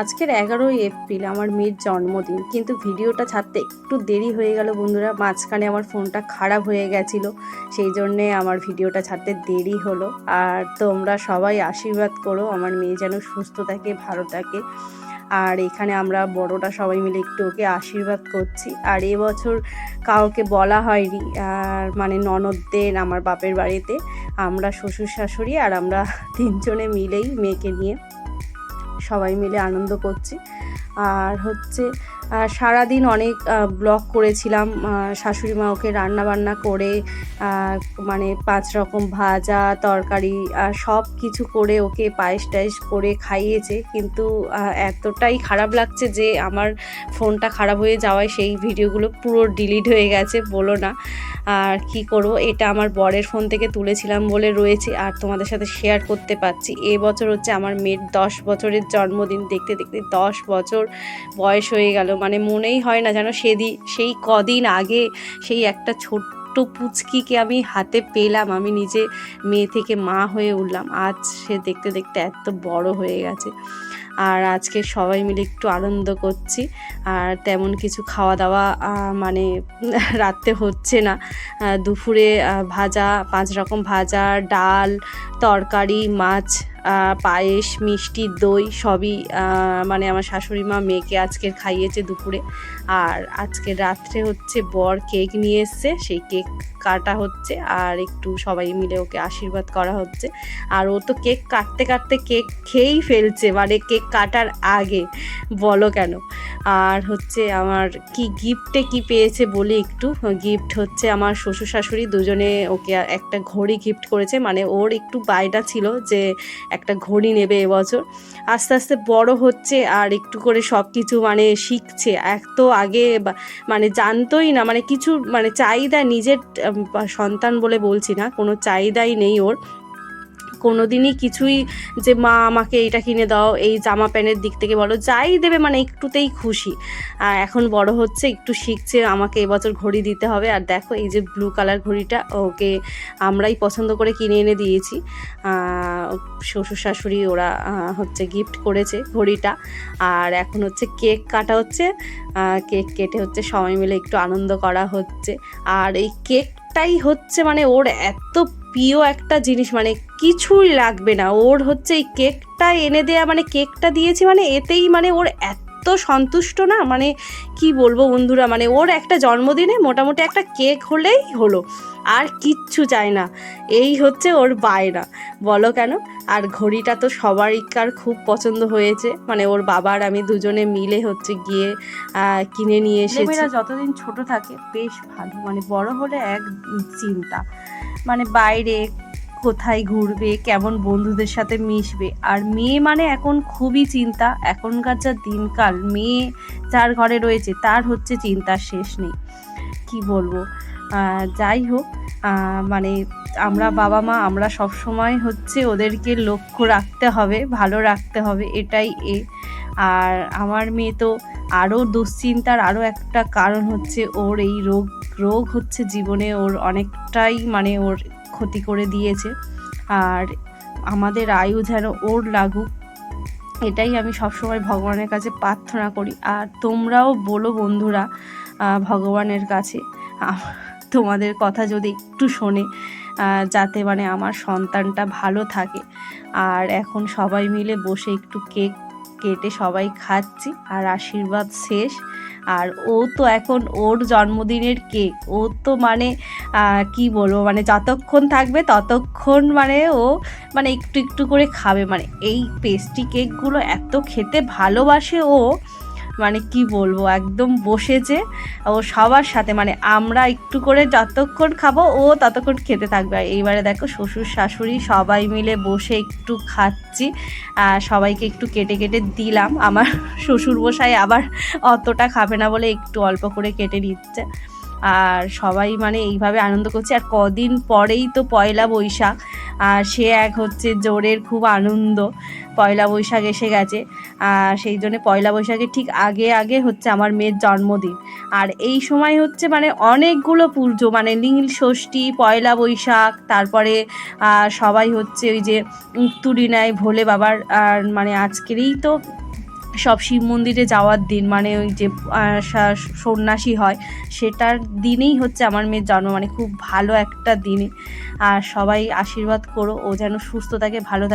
আজকের 11ই এপ্রিল আমার মেয়ের জন্মদিন, কিন্তু ভিডিওটা ছাড়তে একটু দেরি হয়ে গেল বন্ধুরা। মাঝখানে আমার ফোনটা খারাপ হয়ে গেছিলো, সেই জন্যে আমার ভিডিওটা ছাড়তে দেরি হলো। আর তোমরা সবাই আশীর্বাদ করো আমার মেয়ে যেন সুস্থ থাকে, ভালো থাকে। আর এখানে আমরা বড়রা সবাই মিলে একটু ওকে আশীর্বাদ করছি। আর এবছর কাউকে বলা হয়নি, আর মানে ননদদের আমার বাপের বাড়িতে আমরা শ্বশুর শাশুড়ি আর আমরা তিনজনে মিলেই মেয়েকে নিয়ে সবাই মিলে আনন্দ করছি। আর হচ্ছে সারাদিন অনেক ব্লগ করেছিলাম, শাশুড়ি মা ওকে রান্না বান্না করে মানে 5 রকম ভাজা তরকারি সব কিছু করে ওকে পায়েস টায়েস করে খাইয়েছে। কিন্তু এতটাই খারাপ লাগছে যে আমার ফোনটা খারাপ হয়ে যাওয়ায় সেই ভিডিওগুলো পুরো ডিলিট হয়ে গেছে, বলো না। আর কি করব, এটা আমার বরের ফোন থেকে তুলেছিলাম বলে রয়েছে আর তোমাদের সাথে শেয়ার করতে পারছি। এবছর হচ্ছে আমার মেয়ের 10 বছরের জন্মদিন। দেখতে দেখতে 10 বছর বয়স হয়ে গেল, মানে মনেই হয় না যেন সেই কদিন আগে সেই একটা ছোট্ট পুচকিকে আমি হাতে পেলাম, আমি নিজে মেয়ে থেকে মা হয়ে উঠলাম। আজ সে দেখতে দেখতে এত বড় হয়ে গেছে। আর আজকে সবাই মিলে একটু আনন্দ করছি। আর তেমন কিছু খাওয়া দাওয়া মানে রাত্রে হচ্ছে না। দুপুরে ভাজা, 5 রকম ভাজা, ডাল, তরকারি, মাছ, পায়েস, মিষ্টি, দই সবই মানে আমার শাশুড়ি মা মেয়েকে আজকে খাইয়েছে দুপুরে। আর আজকে রাত্রে হচ্ছে বর কেক নিয়ে এসছে, সেই কেক কাটা হচ্ছে আর একটু সবাই মিলে ওকে আশীর্বাদ করা হচ্ছে। আর ও তো কেক কাটতে কাটতে কেক খেয়েই ফেলছে, মানে কেক কাটার আগে, বলো কেন। আর হচ্ছে আমার গিফটে কি পেয়েছে বলি একটু। গিফট হচ্ছে আমার শ্বশুর শাশুড়ি দুজনে ওকে একটা ঘড়ি গিফট করেছে। মানে ওর একটু বায়না ছিল যে একটা ঘড়ি নেবে এবছর। আস্তে আস্তে বড় হচ্ছে আর একটু করে সব কিছু মানে শিখছে। এক তো আগে মানে জানতোই না, মানে কিছু মানে চাহিদা, নিজের সন্তান বলে বলছি না, কোনো চাহিদাই নেই ওর কোনোদিনই কিছুই, যে মা আমাকে এইটা কিনে দাও, এই জামা প্যান্টের দিক থেকে বলো, যাই দেবে মানে একটুতেই খুশি। এখন বড় হচ্ছে, একটু শিখছে, আমাকে এবছর ঘড়ি দিতে হবে। আর দেখো এই যে ব্লু কালার ঘড়িটা ওকে আমরাই পছন্দ করে কিনে এনে দিয়েছি, শ্বশুর শাশুড়ি ওরা হচ্ছে গিফট করেছে ঘড়িটা। আর এখন হচ্ছে কেক কাটা হচ্ছে, কেক কেটে হচ্ছে সবাই মিলে একটু আনন্দ করা হচ্ছে। আর এই কেকটাই হচ্ছে মানে ওর এত প্রিয় একটা জিনিস, মানে কিছুই লাগবে না ওর, হচ্ছে এই কেকটা এনে দেয়া, মানে কেকটা দিয়েছি মানে এতেই মানে ওর এত সন্তুষ্ট না, মানে কি বলবো বন্ধুরা, মানে ওর একটা জন্মদিনে মোটামুটি একটা কেক হলেই হলো, আর কিচ্ছু চাই না। এই হচ্ছে ওর বায়না, বলো কেন। আর ঘড়িটা তো সবারইকার খুব পছন্দ হয়েছে, মানে ওর বাবার আমি দুজনে মিলে হচ্ছে গিয়ে কিনে নিয়ে এসেছি। মেয়েরা যতদিন ছোট থাকে বেশ ভালো, মানে বড় হলে এক চিন্তা, মানে বাইরে কোথায় ঘুরবে, কেমন বন্ধুদের সাথে মিশবে। আর মেয়ে মানে এখন খুবই চিন্তা, এখনকার যা দিনকাল, মেয়ে যার ঘরে রয়েছে তার হচ্ছে চিন্তার শেষ নেই, কি বলবো। যাই হোক, মানে আমরা বাবা মা, আমরা সব সময় হচ্ছে ওদেরকে লক্ষ্য রাখতে হবে, ভালো রাখতে হবে, এটাই আর আমার মেয়ে তো আরও দুশ্চিন্তার আরও একটা কারণ হচ্ছে ওর এই রোগ হচ্ছে জীবনে ওর অনেকটাই মানে ওর ক্ষতি করে দিয়েছে। আর আমাদের আয়ু যেন ওর লাগুক, এটাই আমি সবসময় ভগবানের কাছে প্রার্থনা করি। আর তোমরাও বলো বন্ধুরা ভগবানের কাছে তোমাদের কথা যদি একটু শোনে, যাতে মানে আমার সন্তানটা ভালো থাকে। আর এখন সবাই মিলে বসে একটু কেক কেটে সবাই খাচ্ছি আর আশীর্বাদ শেষ। আর ও তো এখন ওর জন্মদিনের কেক, ও তো মানে কি বলবো, মানে যতক্ষণ থাকবে ততক্ষণ মানে ও মানে একটু একটু করে খাবে। মানে এই পেস্ট্রি কেকগুলো এত খেতে ভালোবাসে ও, মানে কি বলবো, একদম বসেছে ও সবার সাথে, মানে আমরা একটু করে যতক্ষণ খাবো ও ততক্ষণ খেতে থাকবে। আর এইবারে দেখো শ্বশুর শাশুড়ি সবাই মিলে বসে একটু খাচ্ছি, সবাইকে একটু কেটে কেটে দিলাম। আমার শ্বশুর মশাই আবার অতটা খাবে না বলে একটু অল্প করে কেটে নিচ্ছে। আর সবাই মানে এইভাবে আনন্দ করছে। আর কদিন পরেই তো পয়লা বৈশাখ, আর সে এক হচ্ছে জোরের খুব আনন্দ, পয়লা বৈশাখ এসে গেছে। সেই জন্য পয়লা বৈশাখের ঠিক আগে আগে হচ্ছে আমার মেয়ের জন্মদিন। আর এই সময় হচ্ছে মানে অনেকগুলো পুজো, মানে নীল ষষ্ঠী, পয়লা বৈশাখ, তারপরে সবাই হচ্ছে ওই যে উত্তুরি নেয় ভোলে বাবার। আর মানে আজকেরই তো সব শিব মন্দিরে যাওয়ার দিন, মানে ওই যে সন্ন্যাসী হয় সেটার দিনেই হচ্ছে আমার মেয়ের জন্ম, মানে খুব ভালো একটা দিনে। আর সবাই আশীর্বাদ করো ও যেন সুস্থ থাকে, ভালো থাকে।